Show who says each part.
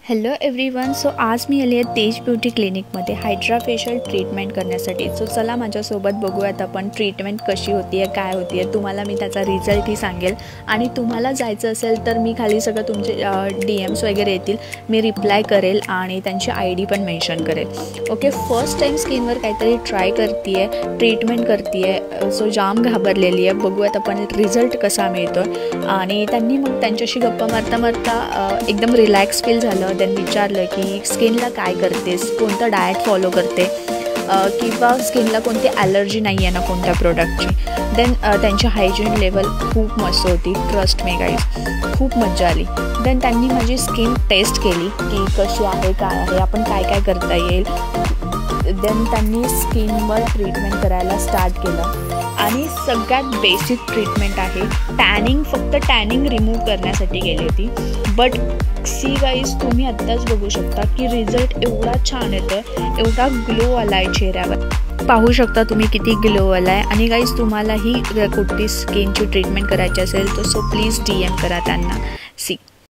Speaker 1: Hello everyone. So आज मी आली आहे तेज ब्युटी क्लिनिकमध्ये हायड्रा फेशियल ट्रीटमेंट करण्यासाठी. सो चला माझ्यासोबत बघूयात आपण ट्रीटमेंट कशी होती आहे, काय होती आहे. तुम्हाला मी त्याचा रिझल्टही सांगेल आणि तुम्हाला जायचं असेल तर मी खाली सगळं तुमचे DMs वगैरे येतील, मी रिप्लाय करेल आणि त्यांची ID पण मेन्शन करेल. ओके, फर्स्ट टाईम स्किनवर काहीतरी ट्राय करते आहे, ट्रीटमेंट करते आहे. सो जाम घाबरलेली आहे. बघूयात आपण रिझल्ट कसा मिळतो. आणि त्यांनी मग त्यांच्याशी गप्पा मारता मारता एकदम रिलॅक्स फील झालं. देन विचारलं की स्किनला काय करतेस, कोणतं डाएट फॉलो करते किंवा स्किनला कोणती ॲलर्जी नाही आहे ना कोणत्या प्रोडक्टची. देन त्यांची हायजीन लेवल खूप मस्त होती. ट्रस्ट मी गाईज, खूप मजा आली. देन त्यांनी माझी स्किन टेस्ट केली की कशी आहे, काय आहे, आपण काय काय करता येईल. देन त्यांनी स्किनवर ट्रीटमेंट करायला स्टार्ट केलं आणि सगळ्यात बेसिक ट्रीटमेंट आहे टॅनिंग. फक्त टॅनिंग रिमूव्ह करण्यासाठी गेली होती. बट सी गाईज, तुम्ही आत्ताच बघू शकता की रिझल्ट एवढा छान येतो आहे, एवढा ग्लो आला आहे चेहऱ्यावर. पाहू शकता तुम्ही किती ग्लो आला आहे. आणि गाईज तुम्हालाही कुठली स्किनची ट्रीटमेंट करायची असेल तर सो प्लीज DM करा त्यांना. सी